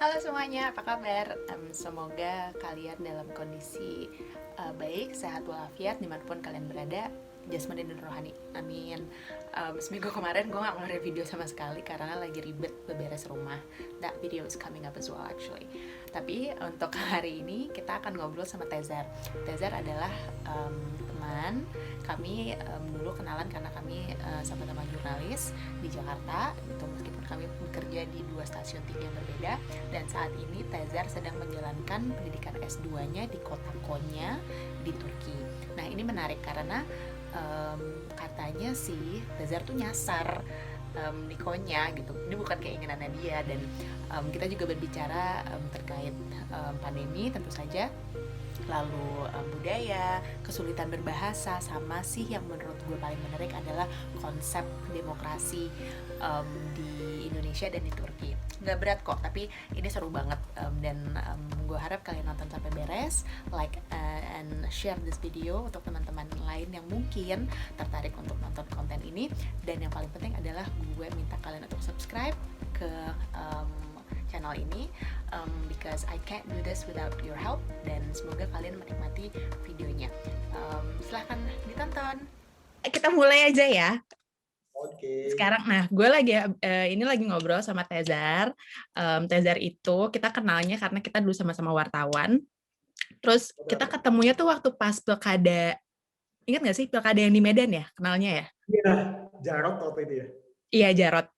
Halo semuanya, apa kabar? Semoga kalian dalam kondisi baik, sehat walafiat dimanapun kalian berada, jasmani dan rohani. Amin. Seminggu kemarin gue gak ngeluarin video sama sekali karena lagi ribet beberes rumah. That video is coming up as well actually. Tapi untuk hari ini kita akan ngobrol sama Tezar. Tezar adalah teman kami, dulu kenalan karena kami sama-sama jurnalis di Jakarta gitu, meskipun kami bekerja di dua stasiun TV yang berbeda. Dan saat ini Tezar sedang menjalankan pendidikan S2-nya di kota Konya di Turki. Nah ini menarik karena katanya sih Tezar tuh nyasar di Konya gitu. Ini bukan keinginannya dia. Dan kita juga berbicara terkait pandemi tentu saja, lalu budaya, kesulitan berbahasa, sama sih yang menurut gue paling menarik adalah konsep demokrasi di Indonesia dan di Turki. Nggak berat kok, tapi ini seru banget, dan gue harap kalian nonton sampai beres, like and share this video untuk teman-teman lain yang mungkin tertarik untuk nonton konten ini. Dan yang paling penting adalah gue minta kalian untuk subscribe ke channel ini, because I can't do this without your help, dan semoga kalian menikmati videonya. Silahkan ditonton. Kita mulai aja ya. Oke. Sekarang, nah gue lagi ini lagi ngobrol sama Tezar. Tezar itu kita kenalnya karena kita dulu sama-sama wartawan. Terus kita ketemunya tuh waktu pas pilkada. Ingat nggak sih pilkada yang di Medan ya? Kenalnya ya? Iya, Jarot waktu itu ya. Iya, Jarot.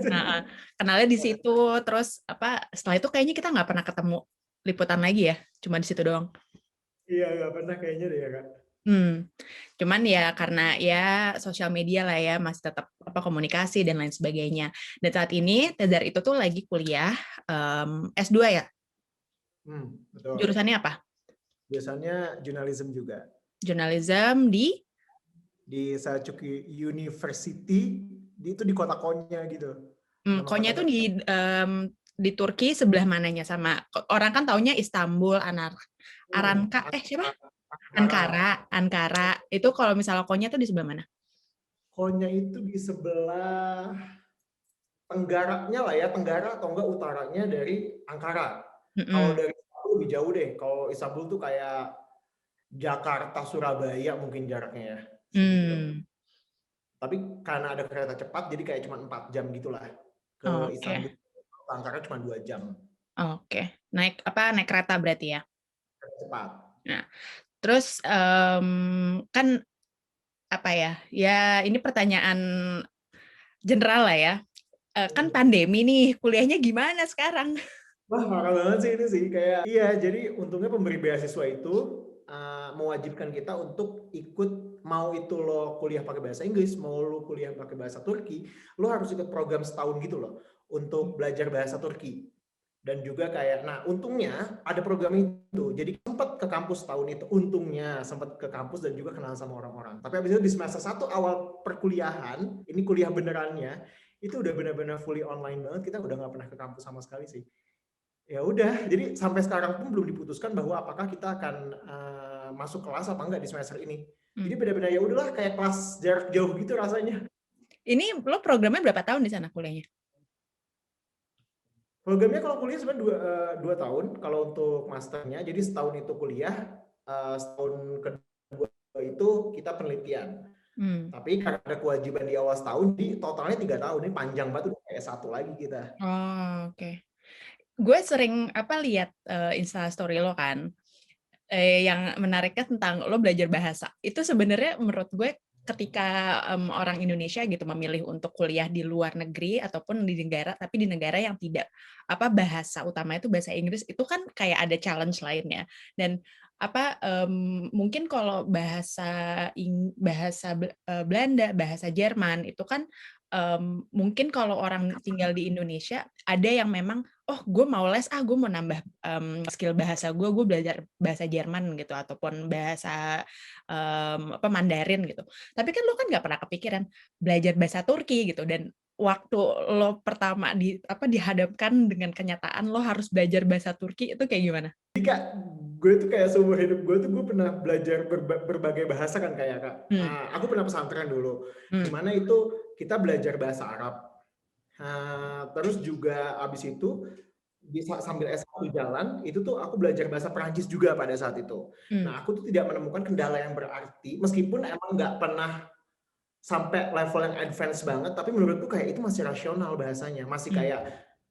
Nah, kenalnya di situ. Terus setelah itu kayaknya kita nggak pernah ketemu liputan lagi ya, cuma di situ doang. Iya, nggak pernah kayaknya deh ya, Kak. Cuman ya karena ya sosial media lah ya, masih tetap komunikasi dan lain sebagainya. Dan saat ini Tezar itu tuh lagi kuliah S2 ya. Betul. Jurusannya apa? Biasanya jurnalism juga. Jurnalism di Selçuk University, itu di kota Konya gitu. Konya tuh di Turki sebelah mananya? Sama orang kan taunya Istanbul, Aranka, siapa? Ankara. Itu kalau misalnya Konya tuh di sebelah mana? Konya itu di sebelah tenggaranya lah ya, tenggara atau enggak utaranya dari Ankara. Kalau dari Istanbul lebih jauh deh. Kalau Istanbul tuh kayak Jakarta, Surabaya mungkin jaraknya ya. Segitu. Tapi karena ada kereta cepat, jadi kayak cuma 4 jam gitulah. Ke Istanbul, ke Ankara cuma 2 jam. Oke. Naik kereta berarti ya? Cepat. Nah, terus kan ya ini pertanyaan general lah ya. Kan pandemi nih, kuliahnya gimana sekarang? Wah, parah banget sih ini sih. Kayak, iya, jadi untungnya pemberi beasiswa itu mewajibkan kita untuk ikut, mau itu lo kuliah pakai bahasa Inggris, mau lo kuliah pakai bahasa Turki, lo harus ikut program setahun gitu loh, untuk belajar bahasa Turki. Dan juga kayak, nah untungnya ada program itu, jadi sempat ke kampus tahun itu, untungnya sempat ke kampus dan juga kenal sama orang-orang. Tapi habis itu di semester 1 awal perkuliahan, ini kuliah benerannya, itu udah benar-benar fully online banget, kita udah nggak pernah ke kampus sama sekali sih. Ya udah, jadi sampai sekarang pun belum diputuskan bahwa apakah kita akan masuk kelas apa enggak di semester ini. Jadi benar-benar ya udahlah, kayak kelas jarak jauh gitu rasanya. Ini lo programnya berapa tahun di sana kuliahnya? Programnya kalau kuliah sebenarnya 2 tahun kalau untuk masternya. Jadi setahun itu kuliah, setahun kedua itu kita penelitian. Tapi karena ada kewajiban di awal setahun, jadi totalnya 3 tahun. Ini panjang banget, udah kayak satu lagi kita. Oh, oke. Gue sering lihat Instastory lo kan, yang menariknya tentang lo belajar bahasa. Itu sebenarnya menurut gue ketika orang Indonesia gitu memilih untuk kuliah di luar negeri ataupun di negara, tapi di negara yang tidak bahasa utama itu bahasa Inggris, itu kan kayak ada challenge lainnya. Dan mungkin kalau bahasa Belanda, bahasa Jerman itu kan mungkin kalau orang tinggal di Indonesia ada yang memang gue mau les, gue mau nambah skill bahasa gue belajar bahasa Jerman gitu, ataupun bahasa Mandarin gitu. Tapi kan lo kan nggak pernah kepikiran belajar bahasa Turki gitu. Dan waktu lo pertama dihadapkan dengan kenyataan lo harus belajar bahasa Turki, itu kayak gimana? Jadi Kak, gue tuh kayak seumur hidup gue tuh gue pernah belajar berbagai bahasa kan kayak Kak. Aku pernah pesantren dulu, dimana itu kita belajar bahasa Arab. Terus juga abis itu bisa sambil S1 jalan, itu tuh aku belajar bahasa Perancis juga pada saat itu. Hmm. Nah, aku tuh tidak menemukan kendala yang berarti, meskipun emang nggak pernah sampai level yang advance banget, tapi menurutku kayak itu masih rasional bahasanya, masih kayak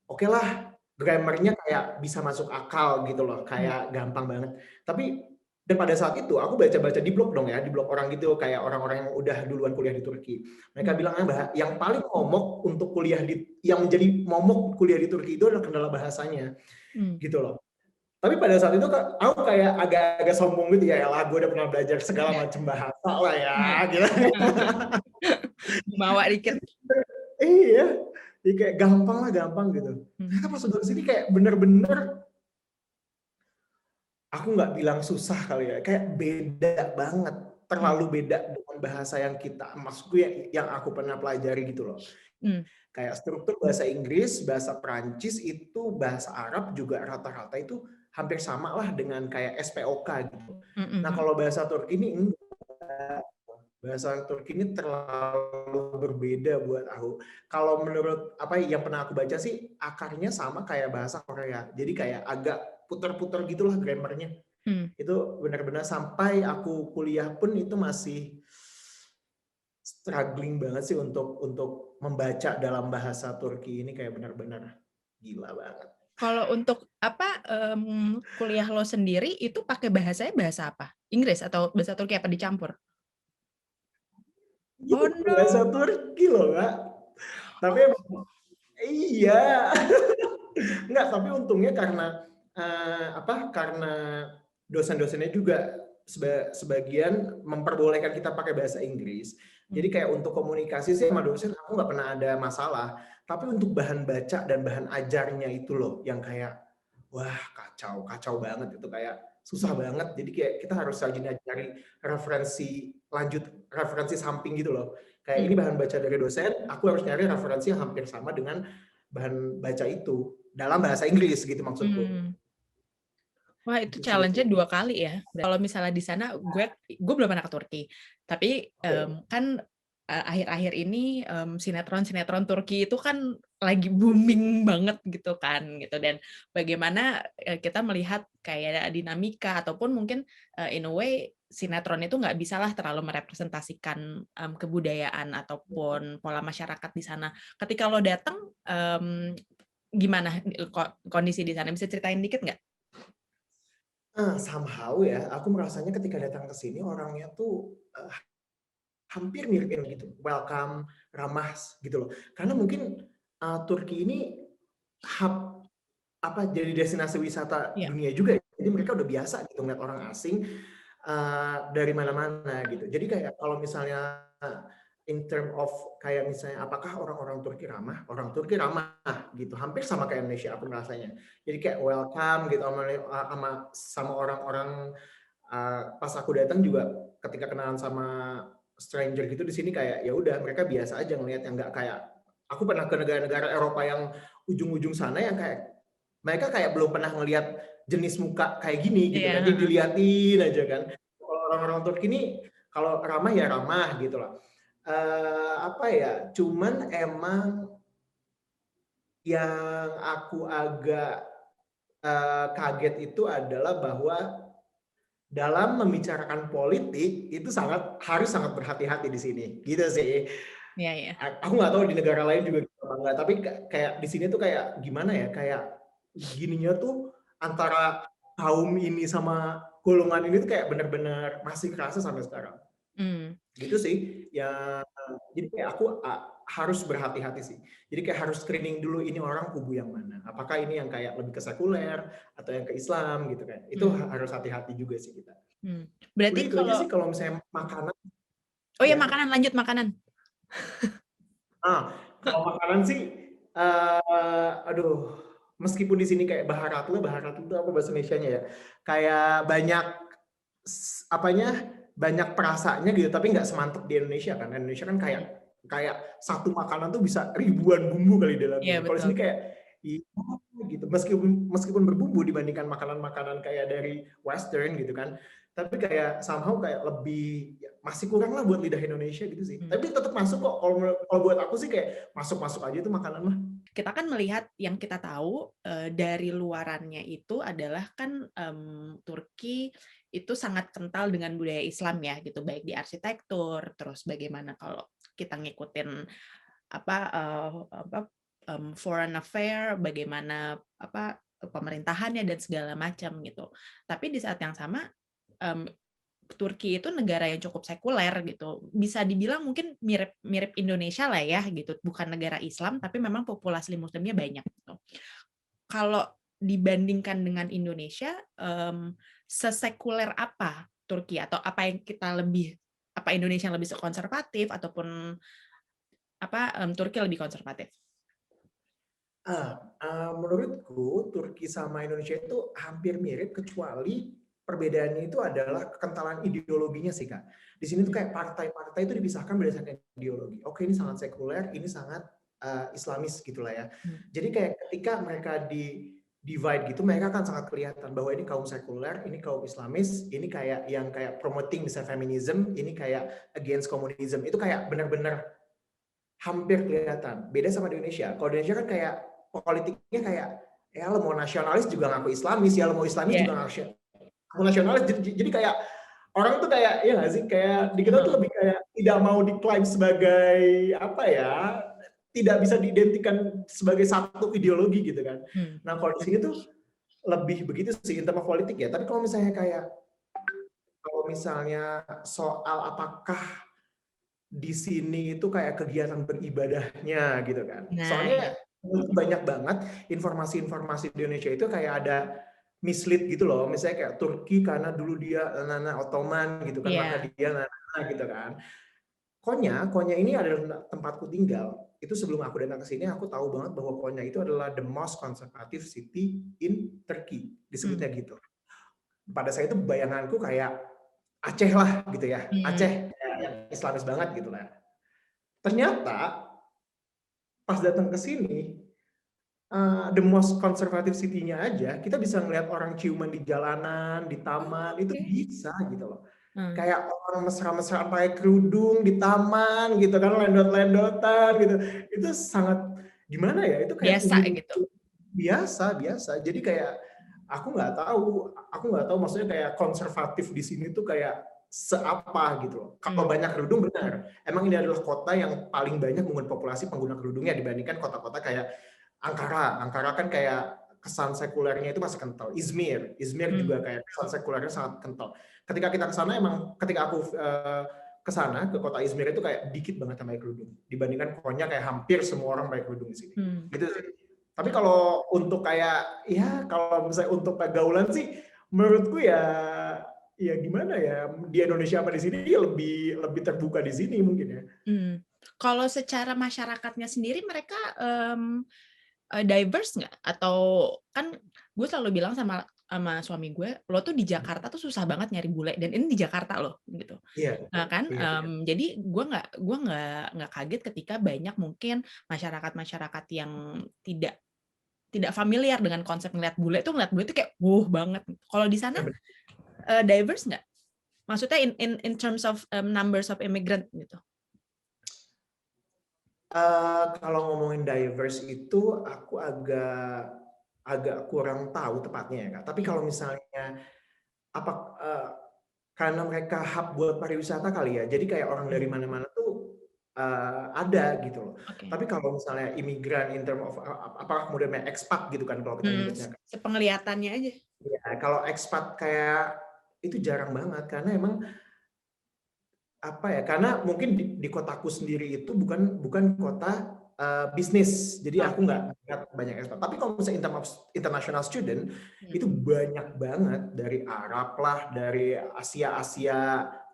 oke lah, grammarnya kayak bisa masuk akal gitu loh, kayak gampang banget. Tapi dan pada saat itu aku baca-baca di blog dong ya, di blog orang gitu, kayak orang-orang yang udah duluan kuliah di Turki. Mereka bilang yang paling momok untuk kuliah yang menjadi momok kuliah di Turki itu adalah kendala bahasanya, gitu loh. Tapi pada saat itu aku kayak agak-agak sombong gitu ya, lah gue udah pernah belajar segala macam bahasa lah ya, gitu. Bawa dikit. Iya, jadi kayak gampang lah, gampang gitu. Ternyata pas udah kesini kayak bener-bener, aku nggak bilang susah kali ya, kayak beda banget, terlalu beda dengan bahasa yang maksudku yang aku pernah pelajari gitu loh. Kayak struktur bahasa Inggris, bahasa Perancis itu, bahasa Arab juga rata-rata itu hampir sama lah dengan kayak SPOK gitu. Nah kalau bahasa Turki ini enggak. Bahasa Turki ini terlalu berbeda buat aku. Kalau menurut apa yang pernah aku baca sih, akarnya sama kayak bahasa Korea. Jadi kayak agak puter-puter gitulah grammarnya. Itu benar-benar sampai aku kuliah pun itu masih struggling banget sih untuk membaca dalam bahasa Turki ini, kayak benar-benar gila banget. Kalau untuk kuliah lo sendiri itu pakai bahasanya bahasa apa? Inggris atau bahasa Turki, apa dicampur? Oh no. Bahasa Turki loh, Kak. Tapi iya. Enggak, tapi untungnya karena karena dosen-dosennya juga sebagian memperbolehkan kita pakai bahasa Inggris. Jadi kayak untuk komunikasi sih sama dosen aku nggak pernah ada masalah. Tapi untuk bahan baca dan bahan ajarnya itu loh yang kayak wah kacau banget itu, kayak susah banget. Jadi kayak kita harus rajin cari referensi samping gitu loh. Kayak ini bahan baca dari dosen, aku harus nyari referensi yang hampir sama dengan bahan baca itu dalam bahasa Inggris gitu maksudku. Wah, itu challenge-nya 2 kali ya. Kalau misalnya di sana gue belum pernah ke Turki. Tapi kan akhir-akhir ini sinetron Turki itu kan lagi booming banget gitu kan gitu, dan bagaimana kita melihat kayak dinamika ataupun mungkin in a way sinetron itu nggak bisalah terlalu merepresentasikan kebudayaan ataupun pola masyarakat di sana. Ketika lo datang gimana kondisi di sana? Bisa ceritain dikit nggak? Somehow ya, aku merasanya ketika datang ke sini orangnya tuh hampir mirip gitu, welcome, ramah gitu loh. Karena mungkin Turki ini hub jadi destinasi wisata dunia juga ya. Jadi mereka udah biasa gitu ngeliat orang asing dari mana-mana gitu. Jadi kayak kalau misalnya in term of kayak misalnya apakah orang-orang Turki ramah? Orang Turki ramah gitu, hampir sama kayak Indonesia aku rasanya. Jadi kayak welcome gitu sama orang-orang. Pas aku datang juga ketika kenalan sama stranger gitu di sini kayak ya udah mereka biasa aja ngelihat, yang nggak kayak aku pernah ke negara-negara Eropa yang ujung-ujung sana yang kayak mereka kayak belum pernah ngelihat jenis muka kayak gini gitu kan, jadi diliatin aja kan. Kalau orang-orang Turki ini kalau ramah ya ramah gitu lah. Cuman emang yang aku agak kaget itu adalah bahwa dalam membicarakan politik itu harus sangat berhati-hati di sini, gitu sih. Iya. Aku nggak tahu di negara lain juga gitu apa enggak, tapi kayak di sini tuh kayak gimana ya, kayak gininya tuh antara kaum ini sama golongan ini tuh kayak benar-benar masih kerasa sampai sekarang. Gitu sih. Jadi kayak aku harus berhati-hati sih. Jadi kayak harus screening dulu ini orang kubu yang mana. Apakah ini yang kayak lebih ke sekuler atau yang ke Islam gitu kan. Itu harus hati-hati juga sih kita. Berarti itu aja sih kalau misalnya makanan. Oh ya, makanan, lanjut makanan. Kalau makanan sih meskipun di sini kayak baharatlu itu apa bahasa Indonesianya ya? Kayak banyak perasanya gitu, tapi nggak semantap di Indonesia kan. Indonesia kan kayak satu makanan tuh bisa ribuan bumbu kali dalamnya. Kalau di sini kayak gitu, meskipun berbumbu dibandingkan makanan-makanan kayak dari Western gitu kan, tapi kayak somehow kayak lebih masih kurang lah buat lidah Indonesia gitu sih. Tapi tetap masuk kok. Kalau buat aku sih kayak masuk aja itu makanan mah. kita kan melihat yang kita tahu dari luarannya itu adalah kan Turki itu sangat kental dengan budaya Islam ya gitu, baik di arsitektur, terus bagaimana kalau kita ngikutin apa foreign affair, bagaimana apa pemerintahannya dan segala macam gitu. Tapi di saat yang sama Turki itu negara yang cukup sekuler gitu. Bisa dibilang mungkin mirip Indonesia lah ya gitu. Bukan negara Islam tapi memang populasi muslimnya banyak gitu. Kalau dibandingkan dengan Indonesia, sesekuler apa Turki atau apa Indonesia yang lebih konservatif ataupun Turki lebih konservatif? Menurutku Turki sama Indonesia itu hampir mirip kecuali perbedaannya itu adalah kekentalan ideologinya sih Kak. Di sini tuh kayak partai-partai itu dipisahkan berdasarkan ideologi. Oke, ini sangat sekuler, ini sangat Islamis gitulah ya. Jadi kayak ketika mereka di divide gitu, mereka akan sangat kelihatan bahwa ini kaum sekuler, ini kaum Islamis, ini kayak yang kayak promoting misalnya feminism, ini kayak against communism. Itu kayak benar-benar hampir kelihatan. Beda sama di Indonesia. Kalau di Indonesia kan kayak politiknya kayak ya lo mau nasionalis juga ngaku Islamis, ya lo mau Islamis juga ngaku nasionalis. Jadi kayak orang tuh kayak ya nggak sih, kayak di kita tuh lebih kayak tidak mau diklaim sebagai apa ya, tidak bisa diidentikan sebagai satu ideologi gitu kan. Nah kalau di sini tuh lebih begitu sih in terms of politik ya. Tapi kalau misalnya soal apakah di sini itu kayak kegiatan beribadahnya gitu kan. Soalnya banyak banget informasi-informasi di Indonesia itu kayak ada mislead gitu loh. Misalnya kayak Turki karena dulu dia Nana Ottoman gitu kan, maka dia Nana gitu kan. Konya ini adalah tempatku tinggal. Itu sebelum aku datang ke sini aku tahu banget bahwa Konya itu adalah the most conservative city in Turkey. Disebutnya gitu. Pada saat itu bayanganku kayak Aceh lah gitu ya. Aceh yang Islamis banget gitu lah. Ternyata pas datang ke sini the most conservative city-nya aja kita bisa ngelihat orang ciuman di jalanan, di taman, itu bisa gitu loh. Kayak orang mesra-mesraan pakai kerudung di taman gitu kan, lendot-lendotan gitu. Itu sangat gimana ya? Itu kayak biasa gitu. Biasa. Jadi kayak aku nggak tahu maksudnya kayak konservatif di sini tuh kayak seapa gitu loh. Kalau banyak kerudung benar. Emang ini adalah kota yang paling banyak menggunakan populasi pengguna kerudungnya dibandingkan kota-kota kayak Ankara. Ankara kan kayak kesan sekulernya itu masih kental. Izmir juga kayak kesan sekulernya sangat kental. Ketika kita ke sana ketika aku ke sana ke kota Izmir itu kayak dikit banget yang pakai kerudung dibandingkan Konya kayak hampir semua orang pakai kerudung di sini. Gitu sih. Tapi kalau untuk kayak kalau misalnya untuk pergaulan sih menurutku ya gimana ya, di Indonesia apa di sini lebih terbuka di sini mungkin ya. Kalau secara masyarakatnya sendiri mereka diverse nggak? Atau kan gue selalu bilang sama suami gue, lo tuh di Jakarta tuh susah banget nyari bule dan ini di Jakarta loh gitu. Nah kan, jadi gue nggak kaget ketika banyak mungkin masyarakat yang tidak familiar dengan konsep ngeliat bule tuh kayak banget. Kalau di sana diverse nggak? Maksudnya in terms of numbers of immigrant gitu. Kalau ngomongin diverse itu aku agak kurang tahu tepatnya ya Kak. Tapi kalau misalnya karena mereka hub buat pariwisata kali ya. Jadi kayak orang dari mana-mana tuh ada gitu loh. Tapi kalau misalnya imigran in term of apakah kemudian expat gitu kan kalau kita nyebutnya. Sepenglihatannya aja. Ya, kalau expat kayak itu jarang banget karena emang karena mungkin di kotaku sendiri itu bukan kota bisnis, jadi aku nggak lihat banyak expat. Tapi kalau misalnya international student itu banyak banget dari Arab lah, dari Asia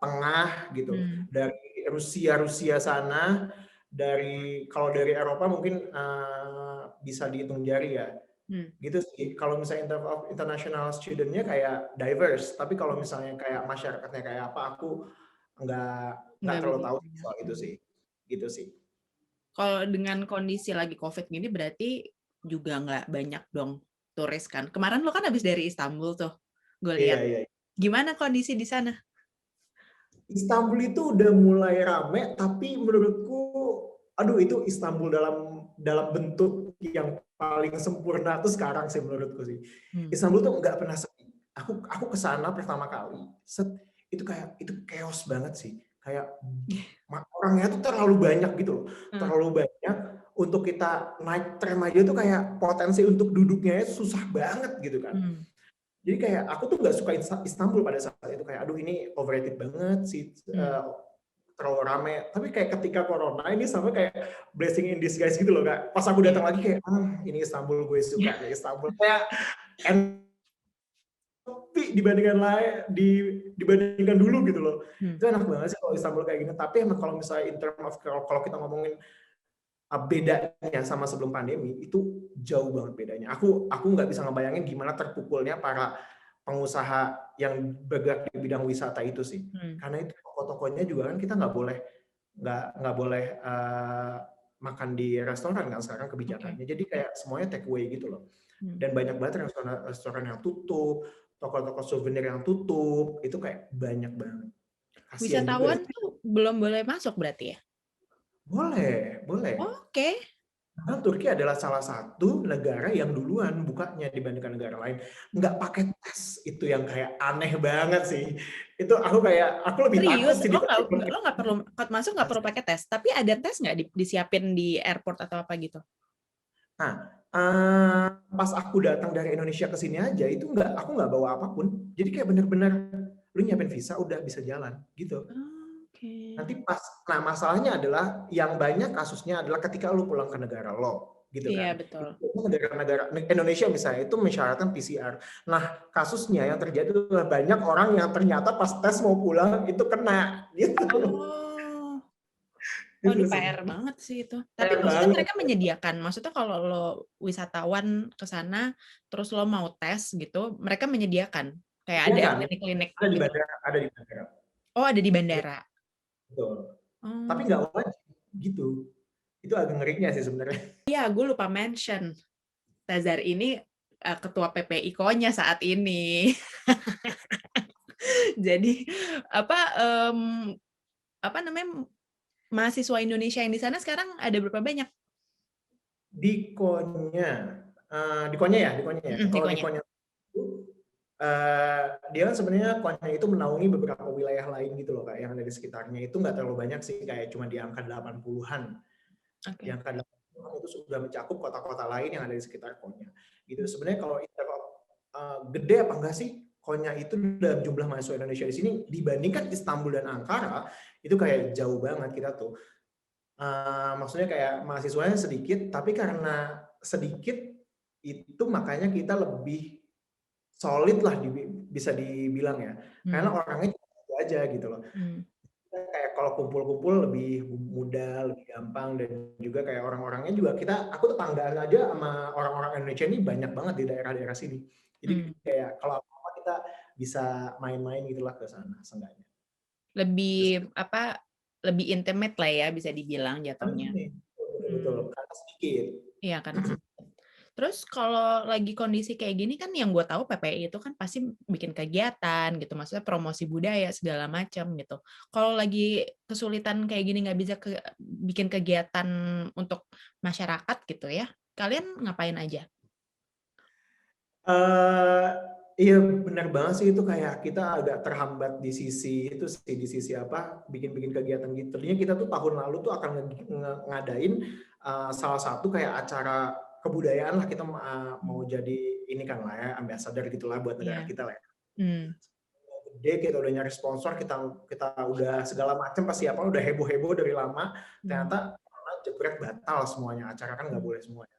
Tengah gitu, dari Rusia sana, kalau dari Eropa mungkin bisa dihitung jari ya. Gitu sih. Kalau misalnya international student-nya kayak diverse, tapi kalau misalnya kayak masyarakatnya kayak apa, aku nggak terlalu tahu soal itu sih. Gitu sih. Kalau dengan kondisi lagi COVID gini berarti juga nggak banyak dong turis kan. Kemarin lo kan habis dari Istanbul tuh, gue lihat. Iya. Gimana kondisi di sana? Istanbul itu udah mulai rame, tapi menurutku aduh itu Istanbul dalam bentuk yang paling sempurna tuh sekarang sih menurutku sih. Istanbul tuh nggak pernah sepi. Aku kesana pertama kali, itu kayak itu chaos banget sih. Kayak orangnya tuh terlalu banyak gitu loh, terlalu banyak untuk kita naik tram aja tuh kayak potensi untuk duduknya itu susah banget gitu kan. Jadi kayak aku tuh nggak suka Istanbul pada saat itu, kayak aduh ini overrated banget sih, terlalu rame. Tapi kayak ketika corona ini sampai kayak blessing in disguise gitu loh Kak. Pas aku datang lagi kayak ini Istanbul, gue suka nih Istanbul. Kayak sepi dibandingkan dulu gitu loh. Itu enak banget sih kalau Istanbul kayak gini. Tapi emang kalau misalnya in term of kalau kita ngomongin bedanya sama sebelum pandemi itu jauh banget bedanya. Aku nggak bisa ngebayangin gimana terpukulnya para pengusaha yang bergerak di bidang wisata itu sih. Karena itu toko-tokonya juga kan kita nggak boleh makan di restoran kan sekarang kebijakannya. Jadi kayak semuanya take away gitu loh. Dan banyak banget restoran yang tutup, toko-toko souvenir yang tutup, itu kayak banyak banget. Kasian juga. Wisatawan tuh belum boleh masuk berarti ya? Boleh. Oke. Karena Turki adalah salah satu negara yang duluan bukanya dibandingkan negara lain. Nggak pakai tes, itu yang kayak aneh banget sih. Itu aku lebih takut Serius, sih. lo nggak perlu masuk, nggak perlu pakai tes. Tapi ada tes nggak disiapin di airport atau apa gitu? Nah, pas aku datang dari Indonesia ke sini aja itu aku nggak bawa apapun. Jadi kayak bener-bener lu nyiapin visa udah bisa jalan gitu. Nanti nah masalahnya adalah yang banyak kasusnya adalah ketika lu pulang ke negara lo, gitu Iya, kan. betul. Negara-negara Indonesia misalnya itu mensyaratkan PCR. Nah, kasusnya yang terjadi adalah banyak orang yang ternyata pas tes mau pulang itu kena gitu. Waduh, PR banget sih itu. Tapi maksudnya mereka menyediakan, maksudnya kalau lo wisatawan ke sana, terus lo mau tes gitu, mereka menyediakan? Kayak ada klinik-klinik Ada di gitu? bandara, ada di bandara. Oh, ada di bandara? Betul. Tapi nggak wajib gitu. Itu agak ngerinya sih sebenarnya. Iya, gue lupa mention. Tazar ini ketua PPI Konya saat ini. Jadi apa namanya, mahasiswa Indonesia yang di sana sekarang ada berapa banyak? Di Konya ya. Kalau di Konya dia kan sebenarnya Konya itu menaungi beberapa wilayah lain gitu loh Kak, yang ada di sekitarnya. Itu nggak terlalu banyak sih, kayak cuma di angka 80-an. Di angka 80-an itu sudah mencakup kota-kota lain yang ada di sekitar Konya. Gitu. Sebenarnya kalau gede apa enggak sih Konya itu dalam jumlah mahasiswa Indonesia di sini dibandingkan Istanbul dan Ankara itu kayak jauh banget kita tuh. Maksudnya kayak mahasiswanya sedikit, tapi karena sedikit itu makanya kita lebih solid lah bisa dibilang ya. Karena orangnya itu aja gitu loh. Kayak kalau kumpul-kumpul lebih mudah, lebih gampang, dan juga kayak orang-orangnya juga aku tetanggaan aja sama orang-orang Indonesia ini banyak banget di daerah-daerah sini. Jadi kayak kalau apa-apa kita bisa main-main gitulah ke sana seenggaknya. Lebih intimate lah ya, bisa dibilang jatuhnya. Betul, karena sedikit. Iya, karena sedikit. Terus kalau lagi kondisi kayak gini kan yang gue tahu PPI itu kan pasti bikin kegiatan gitu, maksudnya promosi budaya segala macam gitu. Kalau lagi kesulitan kayak gini nggak bisa bikin kegiatan untuk masyarakat gitu ya, kalian ngapain aja? Iya benar banget sih, itu kayak kita agak terhambat di sisi bikin kegiatan gitu. Tadinya kita tuh tahun lalu tuh akan ngadain salah satu kayak acara kebudayaan lah, kita mau jadi ini kan lah ya, ambassador gitulah buat negara kita lah ya. Gede, kita udah nyari sponsor, kita udah segala macam persiapan, udah heboh dari lama, ternyata jebret batal semuanya, acara kan nggak boleh semuanya.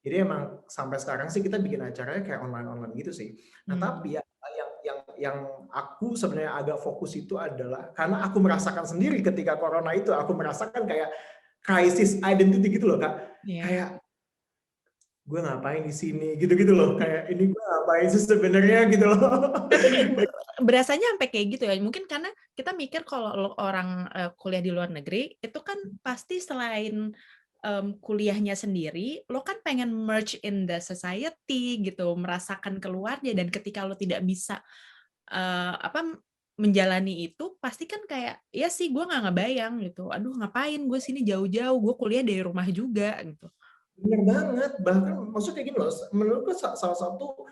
Jadi emang sampai sekarang sih kita bikin acaranya kayak online gitu sih. Nah tapi yang aku sebenarnya agak fokus itu adalah karena aku merasakan sendiri ketika corona itu, aku merasakan kayak krisis identity gitu loh Kak. Kayak gue ngapain di sini gitu loh, kayak ini gue ngapain sih sebenarnya gitu loh. Tapi berasanya sampai kayak gitu ya, mungkin karena kita mikir kalau orang kuliah di luar negeri itu kan pasti selain kuliahnya sendiri, lo kan pengen merge in the society gitu, merasakan keluarnya, dan ketika lo tidak bisa menjalani itu pasti kan kayak, ya sih gue nggak ngebayang gitu. Aduh ngapain gue sini jauh-jauh, gue kuliah dari rumah juga gitu. Bener banget, bahkan maksudnya kayak gini loh, menurutku salah satu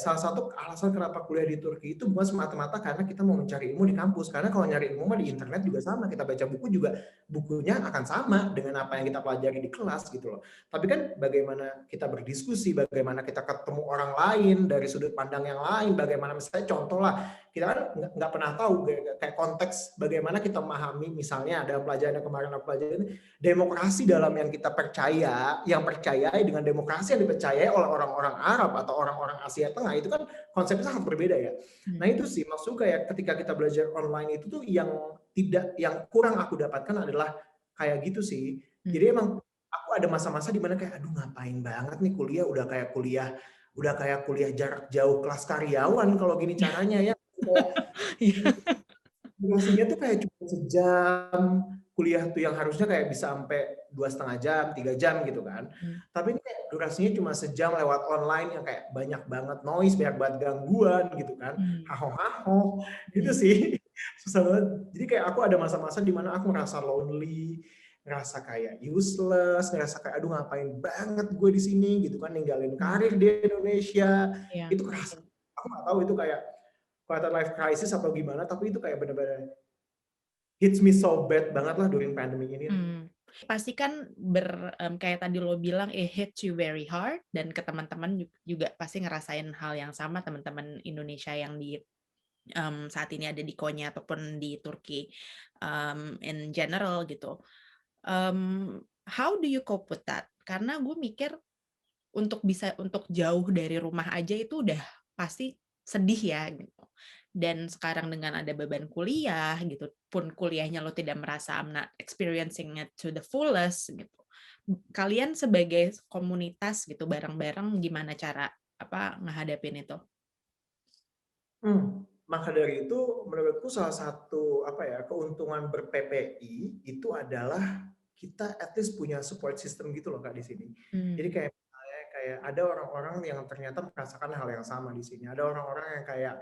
salah satu alasan kenapa kuliah di Turki itu bukan semata-mata karena kita mau mencari ilmu di kampus. Karena kalau nyari ilmu mah di internet juga sama, kita baca buku juga bukunya akan sama dengan apa yang kita pelajari di kelas gitu loh. Tapi kan bagaimana kita berdiskusi, bagaimana kita ketemu orang lain dari sudut pandang yang lain, bagaimana misalnya contoh lah, kita kan nggak pernah tahu kayak konteks bagaimana kita memahami misalnya dalam pelajaran yang kemarin aku pelajari demokrasi dalam yang kita percaya, yang percayai dengan demokrasi yang dipercayai oleh orang-orang Arab atau orang-orang Asia Tengah itu kan konsepnya sangat berbeda ya. Nah itu sih maksud kayak ketika kita belajar online itu tuh yang kurang aku dapatkan adalah kayak gitu sih. Jadi emang aku ada masa-masa di mana kayak aduh ngapain banget nih kuliah udah kayak kuliah jarak jauh kelas karyawan kalau gini caranya ya. Durasinya tuh kayak cuma sejam, kuliah tuh yang harusnya kayak bisa sampai 2,5 jam, 3 jam gitu kan. Tapi ini kayak durasinya cuma sejam lewat online yang kayak banyak banget noise, banyak banget gangguan gitu kan. Haho-haho, gitu sih. Susah banget. Jadi kayak aku ada masa-masa di mana aku ngerasa lonely, ngerasa kayak useless, ngerasa kayak aduh ngapain banget gue di sini gitu kan, ninggalin karir di Indonesia. Itu kerasa. Aku nggak tahu itu kayak quarter life crisis atau gimana, tapi itu kayak bener-bener hits me so bad banget lah during pandemic ini. Pasti kan kayak tadi lo bilang, it hits you very hard, dan ke teman-teman juga pasti ngerasain hal yang sama, teman-teman Indonesia yang di saat ini ada di Konya ataupun di Turki in general gitu. How do you cope with that? Karena gue mikir untuk jauh dari rumah aja itu udah pasti sedih ya gitu. Dan sekarang dengan ada beban kuliah gitu, pun kuliahnya lo tidak merasa I'm not experiencing it to the fullest gitu. Kalian sebagai komunitas gitu bareng-bareng gimana cara ngehadapin itu? Maka dari itu menurutku salah satu keuntungan ber-PPI itu adalah kita at least punya support system gitu loh Kak di sini. Jadi kayak misalnya kayak ada orang-orang yang ternyata merasakan hal yang sama di sini. Ada orang-orang yang kayak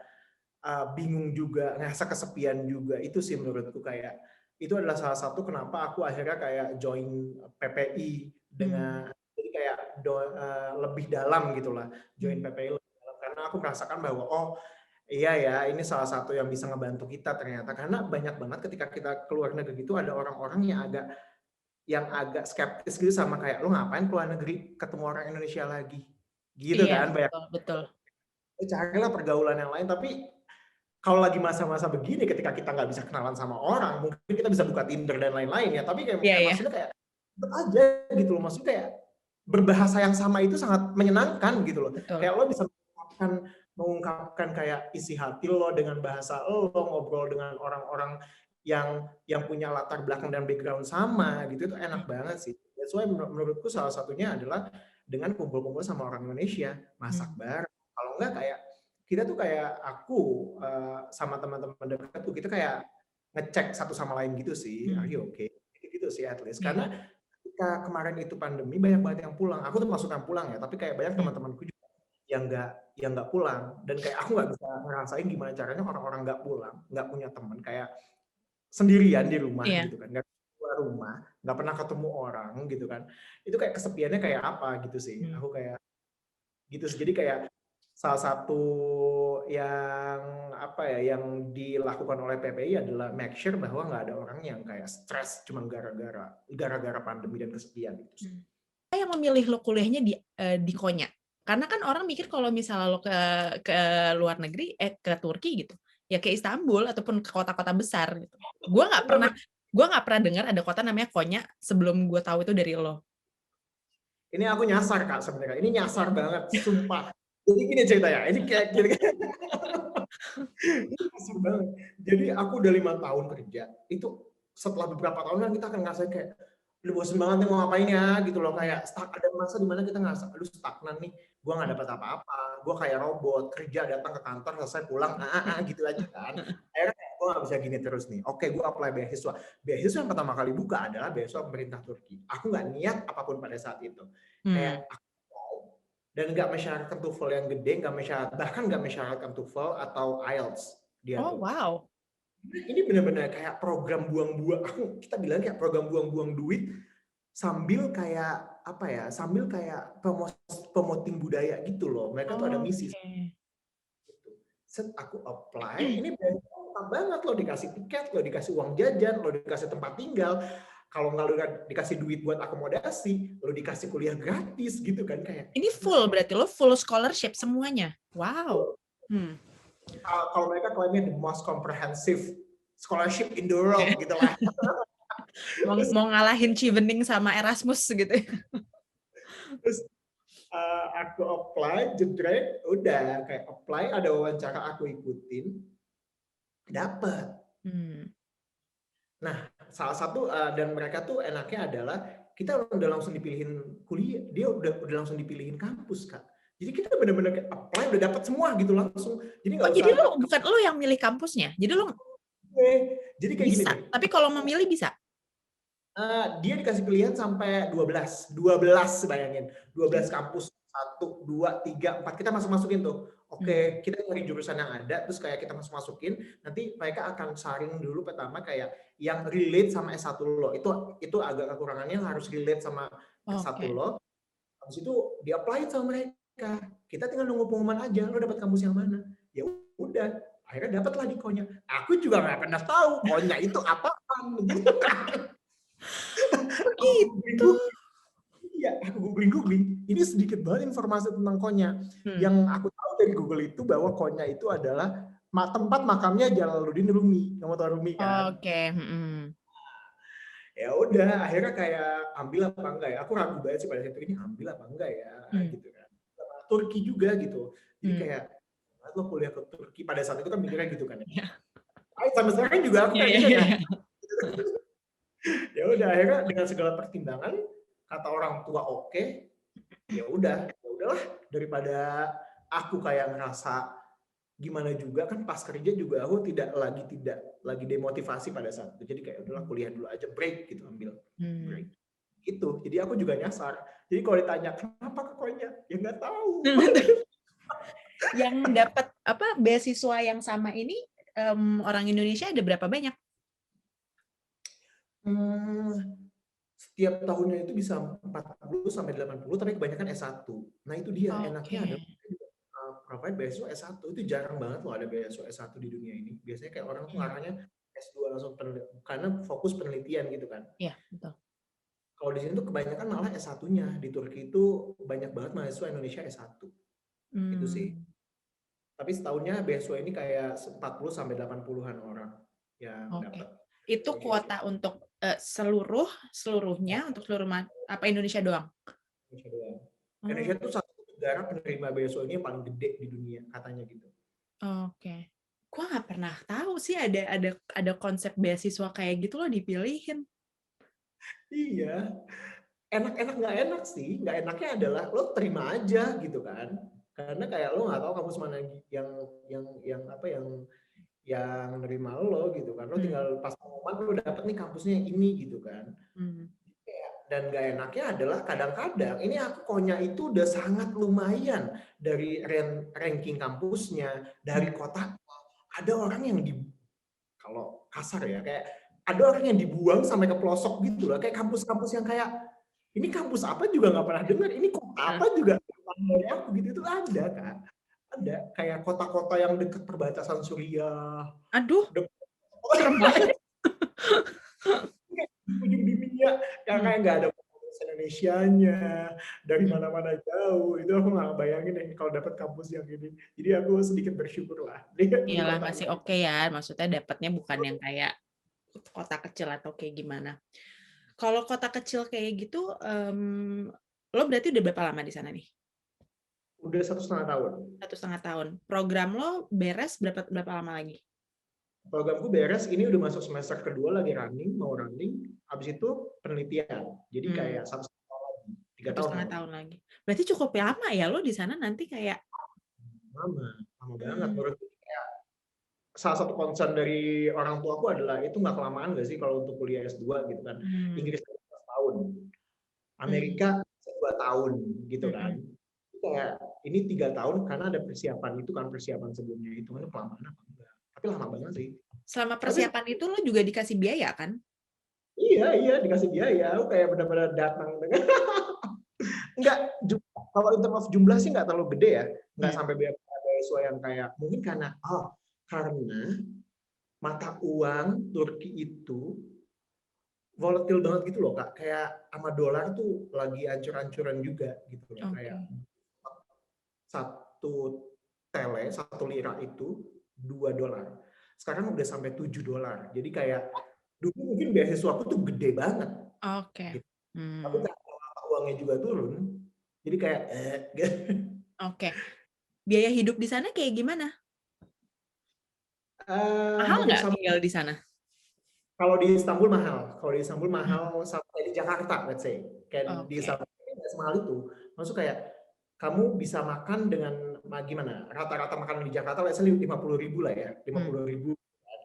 bingung juga, ngerasa kesepian juga. Itu sih menurutku kayak itu adalah salah satu kenapa aku akhirnya kayak join PPI dengan jadi kayak lebih dalam gitulah, join PPI lebih dalam karena aku merasakan bahwa oh iya ya, ini salah satu yang bisa ngebantu kita ternyata. Karena banyak banget ketika kita keluar negeri itu ada orang-orang yang agak skeptis gitu sama kayak lo ngapain keluar negeri ketemu orang Indonesia lagi gitu Iya, kan. Banyak betul. carilah pergaulan yang lain, tapi kalau lagi masa-masa begini ketika kita nggak bisa kenalan sama orang, mungkin kita bisa buka Tinder dan lain-lain ya, tapi kayak maksudnya kayak tetap aja gitu loh, maksudnya kayak berbahasa yang sama itu sangat menyenangkan gitu loh. Betul. Kayak lo bisa mengungkapkan kayak isi hati lo dengan bahasa lo, ngobrol dengan orang-orang yang punya latar belakang dan background sama gitu, itu enak banget sih. That's why menurutku salah satunya adalah dengan kumpul-kumpul sama orang Indonesia, masak bareng. Kalau enggak kayak kita tuh kayak aku sama teman-teman dekat tuh kita kayak ngecek satu sama lain gitu sih, are you okay? Gitu sih at least. Karena ketika kemarin itu pandemi banyak banget yang pulang. Aku tuh masuk yang pulang ya, tapi kayak banyak teman-temanku juga yang nggak pulang, dan kayak aku nggak bisa ngerasain gimana caranya orang-orang nggak pulang, nggak punya teman, kayak sendirian di rumah gitu kan, nggak keluar rumah, nggak pernah ketemu orang gitu kan. Itu kayak kesepiannya kayak apa gitu sih. Aku kayak gitu sih. Jadi kayak salah satu yang dilakukan oleh PPI adalah make sure bahwa nggak ada orang yang kayak stres cuma gara-gara pandemi dan kesepian gitu sih. Yang memilih lo kuliahnya di Konya? Karena kan orang mikir kalau misalnya lo ke luar negeri, ke Turki gitu, ya ke Istanbul ataupun ke kota-kota besar gitu. Gue nggak pernah dengar ada kota namanya Konya sebelum gue tahu itu dari lo. Ini aku nyasar Kak sebenarnya. Ini nyasar banget, sumpah. Jadi gini ceritanya, ini kayak gini. Ini nyasar banget. Jadi aku udah 5 tahun kerja. Itu setelah beberapa tahun kan kita akan ngerasa kayak lu bosen banget nih mau ngapain ya gitu loh, kayak ada masa dimana kita ngerasa aduh stagnan nih, gue nggak dapat apa-apa, gue kayak robot kerja datang ke kantor selesai pulang gitu aja kan. Akhirnya gue nggak bisa gini terus nih. Oke, gue apply beasiswa yang pertama kali buka adalah beasiswa pemerintah Turki. Aku nggak niat apapun pada saat itu, kayak aku mau, dan nggak mensyaratkan TOEFL yang gede, bahkan nggak mensyaratkan TOEFL atau IELTS. dia Oh, tuh. wow. Ini benar-benar kayak program buang-buang, kita bilang kayak program buang-buang duit sambil kayak apa ya, sambil kayak promoting budaya gitu loh. Mereka tuh ada misi Oke. gitu. Set aku apply, ini mantap banget lo, dikasih tiket, lo dikasih uang jajan, lo dikasih tempat tinggal. Kalau nggak lo dikasih duit buat akomodasi, lo dikasih kuliah gratis gitu kan, kayak Ini full berarti lo full scholarship semuanya. Wow. kalau mereka klaimnya the most comprehensive scholarship in the world gitu lah. Mau ngalahin Chevening sama Erasmus gitu. Terus aku apply, jedrek, udah kayak apply, ada wawancara aku ikutin, dapet. Nah, salah satu dan mereka tuh enaknya adalah kita udah langsung dipilihin kuliah, dia udah langsung dipilihin kampus, Kak. Jadi kita bener-bener kayak apply udah dapat semua gitu langsung. Jadi Oh, nggak jadi usah lo bukan lo yang milih kampusnya. Jadi lo jadi kayak gini bisa. nih. Tapi kalau memilih bisa. Dia dikasih pilihan sampai 12 bayangin. 12 kampus, 1, 2, 3, 4, kita masuk-masukin tuh. Oke, kita nyari jurusan yang ada, terus kayak kita masuk-masukin, nanti mereka akan saring dulu pertama kayak yang relate sama S1 lo. Itu agak kekurangannya, harus relate sama S1 Oke. lo. Habis itu di-apply sama mereka. Kita tinggal nunggu pengumuman aja, lo dapat kampus yang mana. Ya udah, akhirnya dapatlah di Konya. Aku juga nggak pernah tahu Konya itu apaan gitu kan. Gitu. Iya, aku googling. Ini sedikit banget informasi tentang Konya. Yang aku tahu dari Google itu bahwa Konya itu adalah tempat makamnya Jalaluddin Rumi. Kamu tahu Rumi kan? Oke. Ya udah, akhirnya kayak ambil apa enggak ya? Aku ragu banget sih pada saat itu, ini ambil apa enggak ya? Gitu kan. Sama Turki juga gitu. Jadi kayak lo kuliah ke Turki pada saat itu kan mikirnya gitu kan. Sampai sekarang juga aku kayak gitu kan. Ya udah, akhirnya dengan segala pertimbangan, kata orang tua oke, ya udahlah, daripada aku kayak ngerasa gimana juga kan, pas kerja juga aku tidak lagi demotivasi pada saat itu, jadi kayak udahlah kuliah dulu aja, break gitu, ambil break gitu. Jadi aku juga nyasar. Jadi kalau ditanya kenapa ke Konya, ya nggak tahu. Yang dapat beasiswa yang sama ini orang Indonesia ada berapa banyak? Setiap tahunnya itu bisa 40 sampai 80, tapi kebanyakan S1. Nah itu dia enaknya adalah provide beasiswa S1. Itu jarang banget loh ada beasiswa S1 di dunia ini. Biasanya kayak orang tuh ngarangnya S2 langsung karena fokus penelitian gitu kan. Iya, betul. Kalau di sini tuh kebanyakan malah S1-nya. Di Turki itu banyak banget mahasiswa Indonesia S1. Itu sih. Tapi setahunnya beasiswa ini kayak 40 sampai 80-an orang yang dapat. Itu kuota untuk seluruhnya untuk seluruh Indonesia doang? Indonesia doang. Indonesia tuh satu negara penerima beasiswa ini yang paling gede di dunia katanya gitu. Oke. Gua nggak pernah tahu sih ada konsep beasiswa kayak gitu loh dipilihin. Iya. Enak-enak nggak enak sih. Nggak enaknya adalah lo terima aja gitu kan. Karena kayak lo nggak tahu kampus mana yang nerima lo gitu kan. Lo tinggal pas pengumuman lo dapet nih kampusnya yang ini gitu kan. Dan gak enaknya adalah kadang-kadang ini aku Konya itu udah sangat lumayan dari ranking kampusnya, dari kota. Ada orang yang kalau kasar ya, kayak ada orang yang dibuang sampai ke pelosok gitu loh, kayak kampus-kampus yang kayak ini kampus apa juga nggak pernah dengar, ini kota apa juga dari aku gitu, itu ada kan. Ada kayak kota-kota yang dekat perbatasan Suriah. Aduh, serem banget. Ujung dunia yang kayak nggak ada Indonesianya, dari mana-mana jauh. Itu aku nggak bayangin deh kalau dapat kampus yang ini. Jadi aku sedikit bersyukur lah. Iyalah masih oke ya, maksudnya dapatnya bukan yang kayak kota kecil atau kayak gimana. Kalau kota kecil kayak gitu, lo berarti udah berapa lama di sana nih? Udah 1,5 tahun. 1,5 tahun. Program lo beres berapa lama lagi? Programku beres, ini udah masuk semester kedua lagi mau running. Habis itu penelitian. Jadi kayak 1,5 tahun lagi, 3 tahun. 1,5 tahun lagi. Berarti cukup lama ya lo di sana nanti kayak. Lama banget. Menurutku kayak salah satu concern dari orang tua aku adalah itu nggak kelamaan nggak sih kalau untuk kuliah S2 gitu kan. Inggris 12 tahun, Amerika 2 tahun gitu kan. Kayak ini 3 tahun karena ada persiapan itu kan, persiapan sebelumnya itu kan kelamaan apa enggak. Tapi lama banget sih. Selama Tapi persiapan itu lo juga dikasih biaya kan? iya dikasih biaya. Aku kayak benar-benar datang dengan enggak, kalau in terms of jumlah sih nggak terlalu gede ya, nggak Hmm. sampai beasiswa yang kayak mungkin karena mata uang Turki itu volatil banget gitu loh Kak, kayak sama dolar tuh lagi ancur-ancuran juga gitu loh, Oke. kayak satu satu lira itu $2. Sekarang udah sampai $7. Jadi kayak dulu mungkin beasiswa aku tuh gede banget Oke. gitu. Tapi karena mata uangnya juga turun, jadi kayak gitu. Oke. Biaya hidup di sana kayak gimana? Mahal Hampir nggak sama. tinggal di sana? Kalau di Istanbul mahal sama kayak di Jakarta, let's say. Kayak di Oke. Istanbul nggak semahal itu. Maksud kayak kamu bisa makan dengan gimana? Rata-rata makanan di Jakarta, let's say 50.000 lah ya, 50.000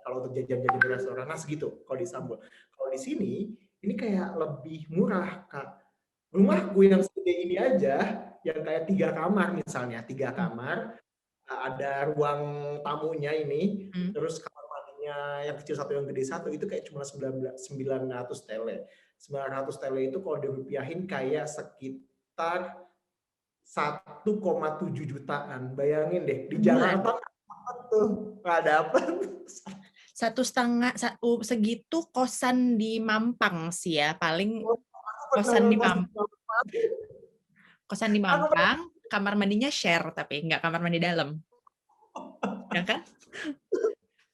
kalau untuk jajan-jajan di restoran, nah segitu kalau di Istanbul. Kalau di sini, ini kayak lebih murah, Kak. Rumahku yang segede ini aja, yang kayak 3 kamar misalnya, 3 kamar, ada ruang tamunya ini, terus kamar mandinya yang kecil satu yang gede satu itu kayak cuma 900 tele. 900 tele itu kalau dirupiahin kayak sekitar 1,7 jutaan. Bayangin deh, di Bulan. Jakarta nggak dapat. 1,5 segitu kosan di Mampang sih ya, paling kosan di Mampang, kamar mandinya share tapi nggak kamar mandi dalam, ya kan?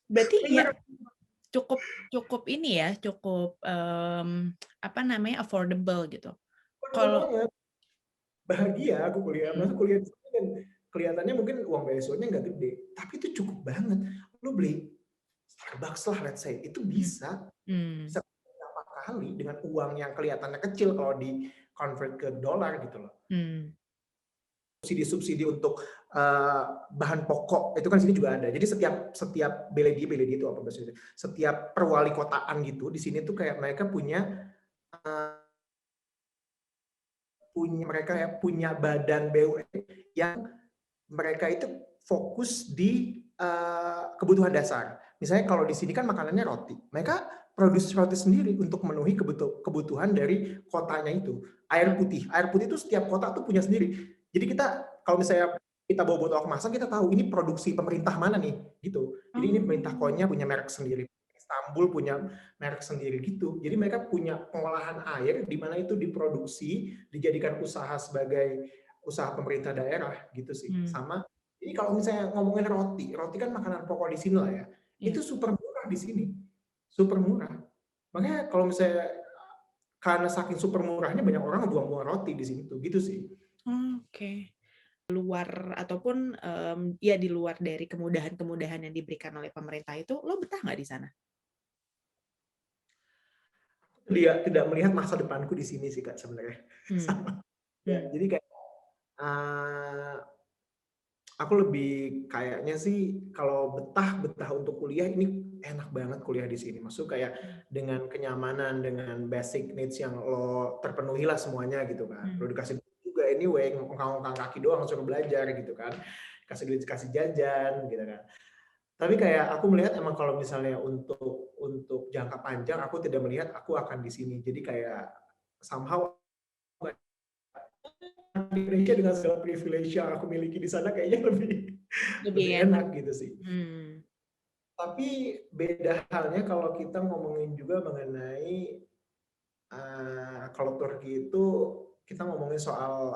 Berarti ya cukup ini ya, cukup affordable gitu. Kalau bahagia aku kuliah, masa kuliah di sini kan kelihatannya mungkin uang beasiswanya nggak gede, tapi itu cukup banget. Lu beli Starbucks lah, let's say, itu bisa berapa kali dengan uang yang kelihatannya kecil kalau di convert ke dolar gitu loh. Subsidi untuk bahan pokok itu kan sini juga ada. Jadi setiap beledi itu apa bahasanya? Setiap perwali kotaan gitu di sini tuh kayak mereka punya badan BUMN yang mereka itu fokus di kebutuhan dasar. Misalnya kalau di sini kan makanannya roti, mereka produksi roti sendiri untuk memenuhi kebutuhan dari kotanya itu. Air putih itu setiap kota tuh punya sendiri. Jadi kalau misalnya kita bawa botol kemasan, kita tahu ini produksi pemerintah mana nih, gitu. Jadi ini pemerintah Konya punya merek sendiri, Istanbul punya merek sendiri gitu. Jadi mereka punya pengolahan air di mana itu diproduksi, dijadikan usaha sebagai usaha pemerintah daerah gitu sih. Sama ini kalau misalnya ngomongin roti kan makanan pokok di sini lah ya. Itu super murah di sini. Super murah. Makanya kalau misalnya karena saking super murahnya banyak orang ngebuang-buang roti di sini tuh gitu sih. Oke. Luar ataupun ya di luar dari kemudahan-kemudahan yang diberikan oleh pemerintah itu, lo betah nggak di sana? Dia tidak melihat masa depanku di sini sih Kak sebenarnya. Sama. Ya, jadi kayak aku lebih kayaknya sih kalau betah untuk kuliah ini enak banget kuliah di sini. Maksud kayak dengan kenyamanan, dengan basic needs yang lo terpenuhi lah semuanya gitu kan. Lo dikasih duit juga anyway, ngongkang kaki doang suruh belajar gitu kan. Kasih duit, kasih jajan gitu kan. Tapi kayak aku melihat emang kalau misalnya untuk jangka panjang aku tidak melihat aku akan di sini. Jadi kayak somehow di Indonesia dengan segala privilege yang aku miliki di sana kayaknya lebih enak gitu sih. Tapi beda halnya kalau kita ngomongin juga mengenai kalau Turki itu kita ngomongin soal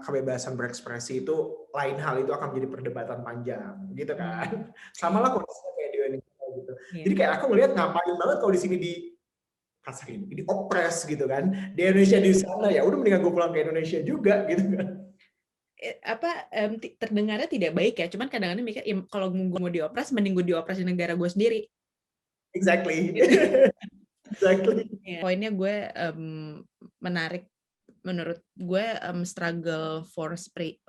kebebasan berekspresi itu lain hal, itu akan menjadi perdebatan panjang gitu kan. Sama lah kondisinya kayak di Indonesia gitu. Jadi kayak aku ngelihat ngapain banget kalau di sini kasarin, di opres gitu kan. Di Indonesia di sana ya udah mendingan gue pulang ke Indonesia juga gitu kan. Terdengarnya tidak baik ya, cuman kadang-kadang mikir kalau gue mau diopres mending gue diopres di negara gue sendiri. Exactly. Poinnya gue menarik, menurut gue struggle for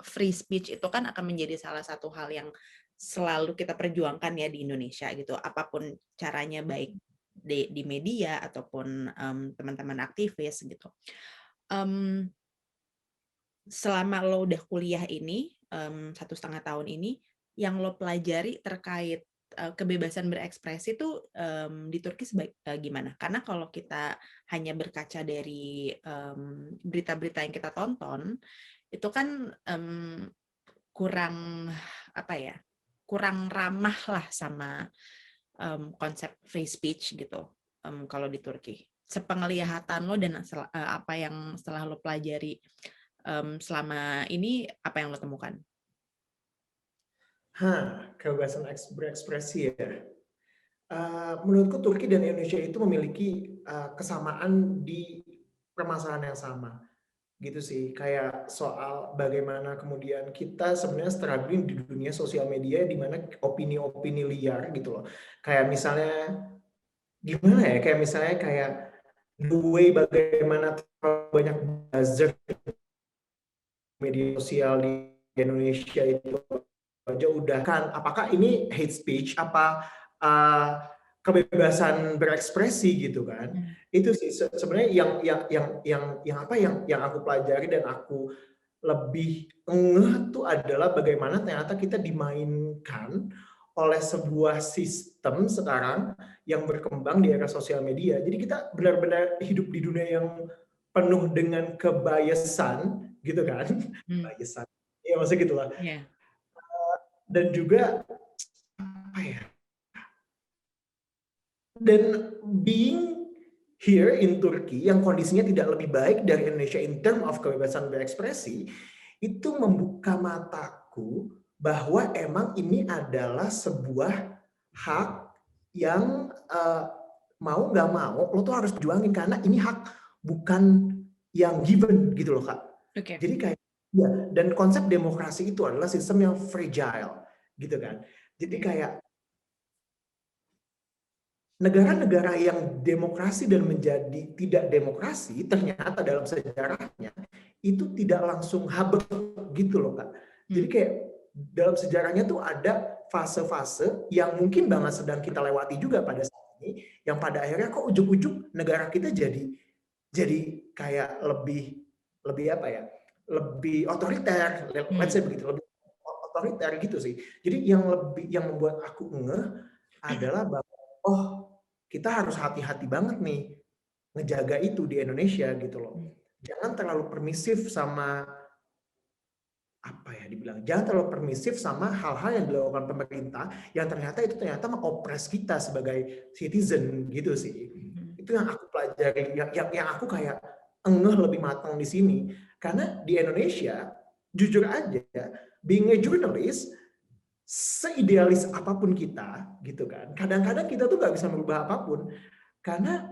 free speech itu kan akan menjadi salah satu hal yang selalu kita perjuangkan ya di Indonesia gitu, apapun caranya, baik di media ataupun teman-teman aktivis gitu. Selama lo udah kuliah ini 1,5 tahun ini, yang lo pelajari terkait kebebasan berekspresi itu di Turki gimana? Karena kalau kita hanya berkaca dari berita-berita yang kita tonton, itu kan kurang apa ya? Kurang ramah lah sama konsep free speech gitu. Kalau di Turki. Sepenglihatan lo dan apa yang setelah lo pelajari selama ini, apa yang lo temukan? Kebebasan berekspresi ya. Menurutku Turki dan Indonesia itu memiliki kesamaan di permasalahan yang sama. Gitu sih, kayak soal bagaimana kemudian kita sebenarnya struggling di dunia sosial media di mana opini-opini liar gitu loh. Kayak misalnya gimana ya? Kayak misalnya kayak the way bagaimana terlalu banyak buzzer media sosial di Indonesia itu aja udah kan, apakah ini hate speech apa kebebasan berekspresi gitu kan. Itu sih sebenarnya yang aku pelajari dan aku lebih ngeh tuh adalah bagaimana ternyata kita dimainkan oleh sebuah sistem sekarang yang berkembang di era sosial media. Jadi kita benar-benar hidup di dunia yang penuh dengan kebiasan gitu kan. Biasan. Ya maksudnya gitu lah. Yeah. Dan juga apa ya? Dan being here in Turkey yang kondisinya tidak lebih baik dari Indonesia in term of kebebasan berekspresi, itu membuka mataku bahwa emang ini adalah sebuah hak yang mau nggak mau lo tuh harus perjuangin karena ini hak bukan yang given gitu loh Kak. Okay. Jadi kayak ya, dan konsep demokrasi itu adalah sistem yang fragile gitu kan. Jadi kayak negara-negara yang demokrasi dan menjadi tidak demokrasi ternyata dalam sejarahnya itu tidak langsung habek gitu loh Kak. Jadi kayak dalam sejarahnya tuh ada fase-fase yang mungkin banget sedang kita lewati juga pada saat ini, yang pada akhirnya kok ujung-ujung negara kita jadi kayak lebih apa ya, lebih otoriter, let's say begitu, lebih otoriter gitu sih. Jadi yang membuat aku ngeh adalah bahwa oh, kita harus hati-hati banget nih ngejaga itu di Indonesia gitu loh. Jangan terlalu permisif sama apa ya dibilang, jangan terlalu permisif sama hal-hal yang dilakukan pemerintah yang ternyata mengopres kita sebagai citizen gitu sih. Itu yang aku pelajari, yang aku kayak ngeh lebih matang di sini. Karena di Indonesia, jujur aja, being a journalist, seidealis apapun kita, gitu kan, kadang-kadang kita tuh nggak bisa merubah apapun, karena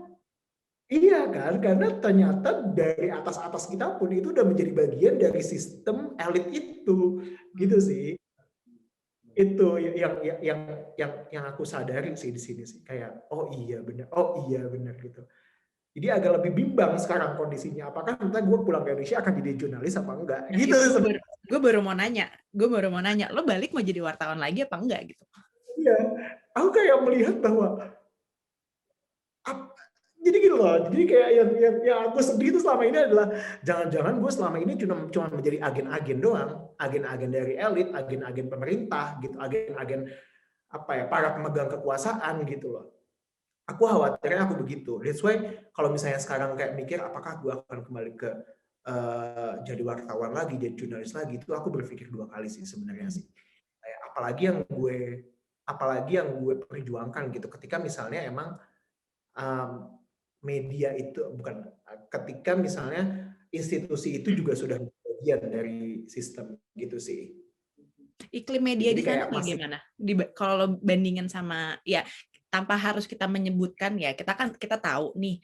iya kan, karena ternyata dari atas-atas kita pun itu udah menjadi bagian dari sistem elit itu, gitu sih. Itu yang aku sadari sih di sini sih, kayak oh iya benar gitu. Jadi agak lebih bimbang sekarang kondisinya, apakah nanti gue pulang ke Indonesia akan jadi jurnalis apa enggak, Nah, gitu sebenarnya. gue baru mau nanya, lo balik mau jadi wartawan lagi apa enggak gitu? Iya, aku kayak melihat bahwa jadi gitu loh, jadi kayak yang aku sedih itu selama ini adalah jangan-jangan gue selama ini cuma menjadi agen-agen doang, agen-agen dari elit, agen-agen pemerintah gitu, agen-agen apa ya, para pemegang kekuasaan gitu loh. Aku khawatirnya aku begitu. That's why kalau misalnya sekarang kayak mikir apakah gue akan kembali ke jadi wartawan lagi, jadi jurnalis lagi, itu aku berpikir dua kali sih sebenarnya sih. Kayak apalagi yang gue perjuangkan gitu, ketika misalnya emang media itu bukan, ketika misalnya institusi itu juga sudah bagian dari sistem gitu sih. Iklim media Jadi di sana kayak masih bagaimana? Kalau lo bandingin sama ya tanpa harus kita menyebutkan ya, kita tahu nih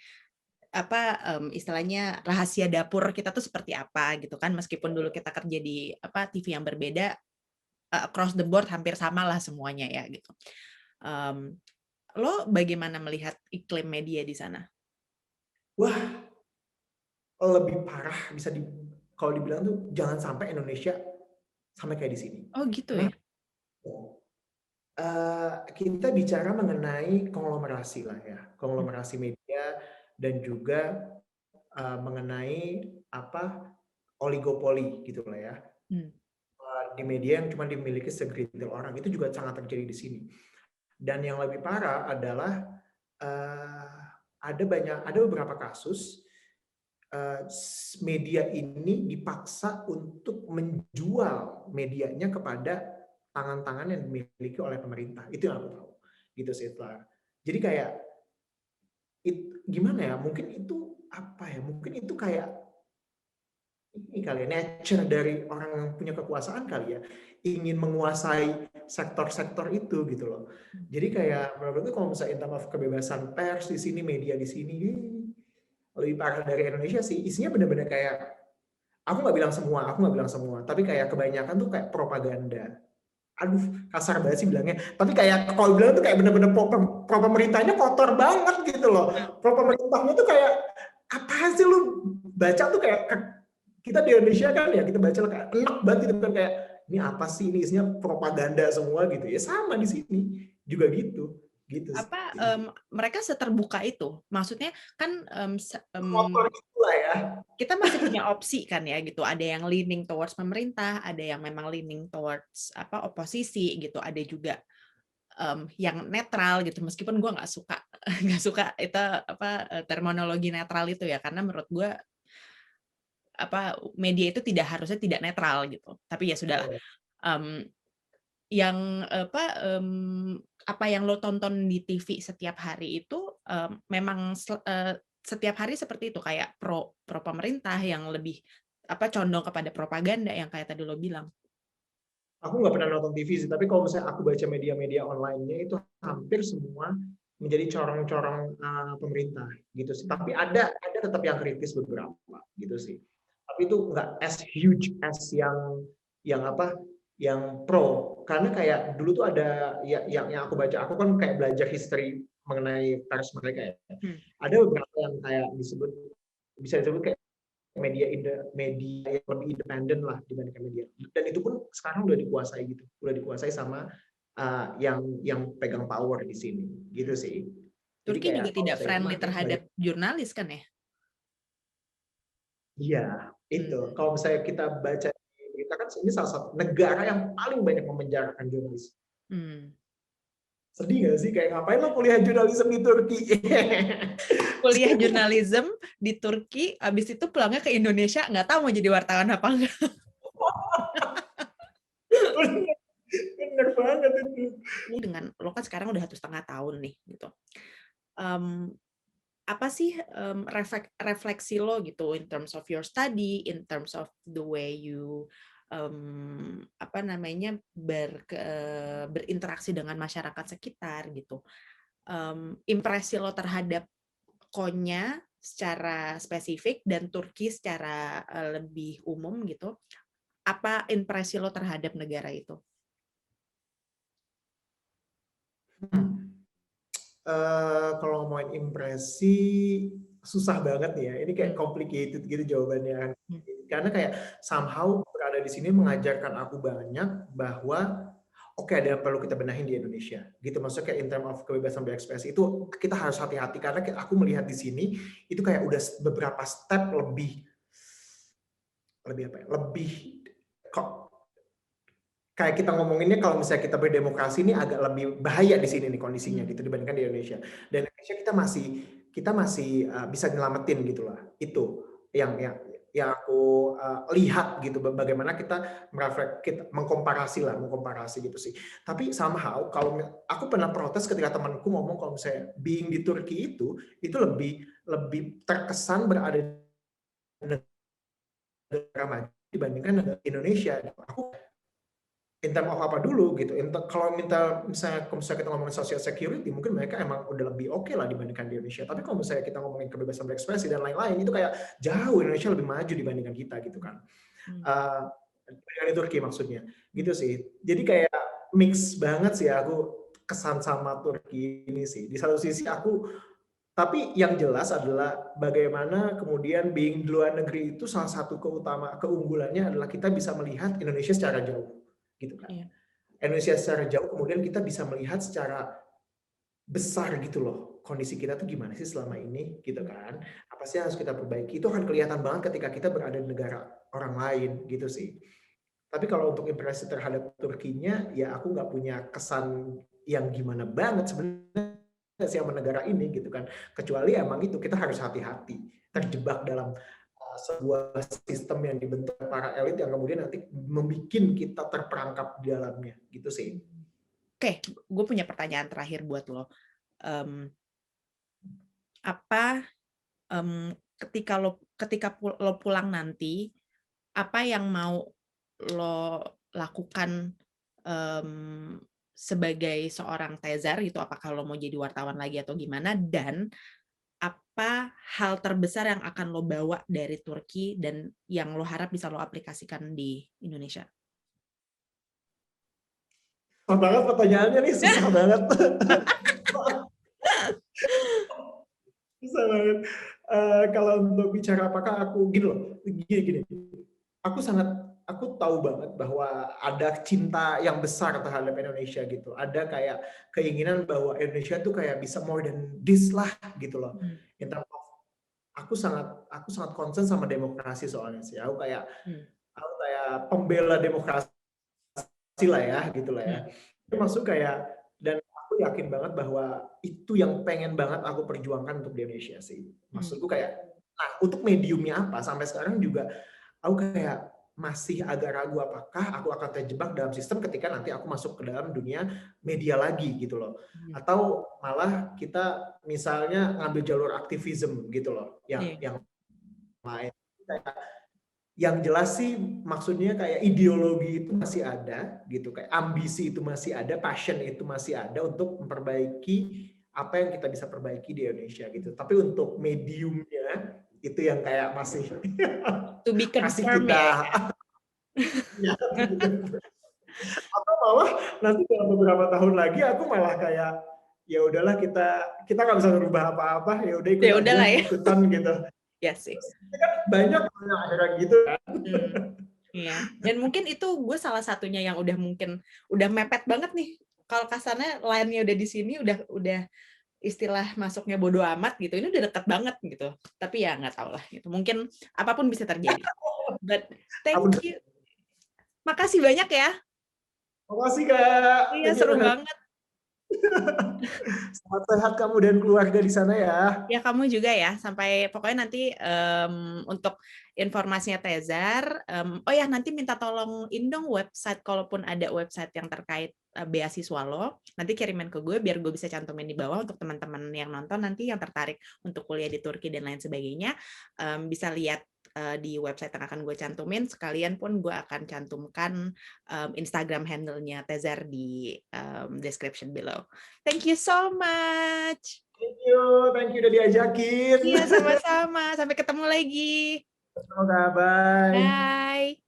apa istilahnya rahasia dapur kita tuh seperti apa gitu kan, meskipun dulu kita kerja di TV yang berbeda, across the board hampir sama lah semuanya ya gitu. Lo bagaimana melihat iklim media di sana? wah, lebih parah kalau dibilang tuh jangan sampai Indonesia sampai kayak di sini. Oh gitu ya. Kenapa? Kita bicara mengenai konglomerasi lah ya, konglomerasi media dan juga mengenai oligopoli gitu lah ya. Di media yang cuma dimiliki segelintir orang, itu juga sangat terjadi di sini. Dan yang lebih parah adalah ada beberapa kasus media ini dipaksa untuk menjual medianya kepada tangan-tangan yang dimiliki oleh pemerintah. Itu yang aku tahu. Gitu sih, Clara. Jadi kayak gimana ya? Mungkin itu apa ya? Mungkin itu kayak ini kali ya, nature dari orang yang punya kekuasaan kali ya, ingin menguasai sektor-sektor itu gitu loh. Jadi kayak menurutku kalau misalnya in terms of kebebasan pers di sini, media di sini, lebih parah dari Indonesia sih. Isinya benar-benar kayak, aku nggak bilang semua, tapi kayak kebanyakan tuh kayak propaganda. Aduh, kasar banget sih bilangnya. Tapi kayak kalau bilang tuh kayak bener-bener pro pemerintahnya kotor banget gitu loh. Pro pemerintahnya tuh kayak apa sih lu baca tuh kayak kita di Indonesia kan ya kita baca kayak enak banget gitu kan kayak ini apa sih ini isinya propaganda semua gitu ya sama di sini juga gitu Apa sih. mereka seterbuka itu? Maksudnya kan Kotor itulah ya. kita masih punya opsi kan ya gitu. Ada yang leaning towards pemerintah, ada yang memang leaning towards oposisi gitu. Ada juga yang netral gitu. Meskipun gue nggak suka nggak suka itu terminologi netral itu ya, karena menurut gue media itu harusnya tidak netral gitu. Tapi ya sudahlah. Yang apa yang lo tonton di TV setiap hari itu memang setiap hari seperti itu, kayak pro pemerintah yang lebih condong kepada propaganda yang kayak tadi lo bilang. Aku nggak pernah nonton TV sih, tapi kalau misalnya aku baca media-media online-nya itu hampir semua menjadi corong-corong pemerintah gitu sih. Tapi ada tetap yang kritis beberapa gitu sih. Tapi itu nggak as huge as yang pro. Karena kayak dulu tuh ada yang aku baca, aku kan kayak belajar history mengenai pers mereka ya. Ada beberapa yang kayak bisa disebut kayak media yang lebih independen lah dibandingkan media. Dan itu pun sekarang udah dikuasai sama yang pegang power di sini, gitu sih. Turki juga tidak friendly terhadap jurnalis kan ya? Iya, itu. Kalau misalnya kita baca berita kan ini salah satu negara yang paling banyak memenjarakan jurnalis. Sedih gak sih? Kayak ngapain lo kuliah jurnalisme di Turki? Kuliah jurnalisme di Turki, abis itu pulangnya ke Indonesia, nggak tahu mau jadi wartawan apa enggak. Bener banget itu. Dengan lo kan sekarang udah 1,5 tahun nih, gitu. Apa sih refleksi lo gitu in terms of your study, in terms of the way you berinteraksi dengan masyarakat sekitar gitu. Impresi lo terhadap Konya secara spesifik dan Turki secara lebih umum gitu. Apa impresi lo terhadap negara itu? Kalau ngomongin impresi susah banget nih ya. Ini kayak complicated gitu jawabannya. Karena kayak somehow berada di sini mengajarkan aku banyak bahwa oke, ada yang perlu kita benahin di Indonesia. Gitu maksudnya kayak in terms of kebebasan berekspresi itu kita harus hati-hati karena aku melihat di sini itu kayak udah beberapa step lebih kok kayak kita ngomonginnya kalau misalnya kita berdemokrasi ini agak lebih bahaya di sini nih kondisinya gitu dibandingkan di Indonesia. Dan Indonesia kita masih bisa nyelamatin gitu lah. Itu yang aku lihat gitu bagaimana kita mengkomparasi gitu sih. Tapi somehow kalau aku pernah protes ketika temanku ngomong kalau misalnya being di Turki itu lebih terkesan berada di negara maju dibandingkan Indonesia. Aku in term of apa dulu gitu. Kalau misalnya kita ngomongin social security, mungkin mereka emang udah lebih oke lah dibandingkan di Indonesia. Tapi kalau misalnya kita ngomongin kebebasan berekspresi dan lain-lain, itu kayak jauh Indonesia lebih maju dibandingkan kita gitu kan. Dari Turki maksudnya, gitu sih. Jadi kayak mix banget sih aku kesan sama Turki ini sih. Di satu sisi tapi yang jelas adalah bagaimana kemudian being di luar negeri itu salah satu keunggulannya adalah kita bisa melihat Indonesia secara jauh. Gitu kan. Iya. Indonesia secara jauh kemudian kita bisa melihat secara besar gitu loh kondisi kita tuh gimana sih selama ini gitu kan, apa sih yang harus kita perbaiki, itu akan kelihatan banget ketika kita berada di negara orang lain gitu sih. Tapi kalau untuk impresi terhadap Turkinya ya aku nggak punya kesan yang gimana banget sebenarnya sama negara ini gitu kan. Kecuali emang itu kita harus hati-hati terjebak dalam sebuah sistem yang dibentuk para elit yang kemudian nanti membuat kita terperangkap di dalamnya gitu sih. Oke, gue punya pertanyaan terakhir buat lo. Ketika lo pulang nanti, apa yang mau lo lakukan sebagai seorang Tezar gitu? Apakah lo mau jadi wartawan lagi atau gimana? Dan apa hal terbesar yang akan lo bawa dari Turki dan yang lo harap bisa lo aplikasikan di Indonesia? Susah banget pertanyaannya nih, susah banget. Susah banget. Kalau untuk bicara apakah aku gini loh, gini. Aku tahu banget bahwa ada cinta yang besar terhadap Indonesia gitu. Ada kayak keinginan bahwa Indonesia tuh kayak bisa more than this lah gitu loh. In terms of, aku sangat concern sama demokrasi soalnya sih. Aku kayak pembela demokrasi lah ya gitu lah ya. Itu maksud kayak, dan aku yakin banget bahwa itu yang pengen banget aku perjuangkan untuk di Indonesia sih. Maksudku kayak, nah untuk mediumnya apa sampai sekarang juga aku kayak masih agak ragu apakah aku akan terjebak dalam sistem ketika nanti aku masuk ke dalam dunia media lagi gitu loh. Atau malah kita misalnya ngambil jalur aktivisme gitu loh, yang lain. Yang jelas sih maksudnya kayak ideologi itu masih ada gitu, kayak ambisi itu masih ada, passion itu masih ada untuk memperbaiki apa yang kita bisa perbaiki di Indonesia gitu. Tapi untuk mediumnya itu yang kayak masih To be confirmed ya. Atau malah nanti dalam beberapa tahun lagi aku malah kayak ya udahlah kita nggak bisa merubah apa-apa, ya udah ikutan gitu. Ya sih. Kan banyak yang akhirnya gitu kan. Iya. Dan mungkin itu gue salah satunya yang udah mepet banget nih. Kalau kasarnya line-nya udah di sini, udah istilah masuknya bodo amat gitu. Ini udah dekat banget gitu. Tapi ya nggak tahu lah gitu. Mungkin apapun bisa terjadi. But thank you. Makasih banyak ya. Makasih Kak. Iya, seru banget. Selamat sehat kamu dan keluarga di sana ya. Ya, kamu juga ya. Sampai pokoknya nanti untuk informasinya Tezar, oh ya nanti minta tolongin dong website, kalaupun ada website yang terkait beasiswa lo, nanti kirimin ke gue biar gue bisa cantumin di bawah untuk teman-teman yang nonton nanti yang tertarik untuk kuliah di Turki dan lain sebagainya, bisa lihat di website yang akan gue cantumin. Sekalian pun gue akan cantumkan Instagram handle-nya Tezar di description below. Thank you so much. Thank you udah diajakin. Iya, sama-sama. Sampai ketemu lagi. Semoga bye. Bye.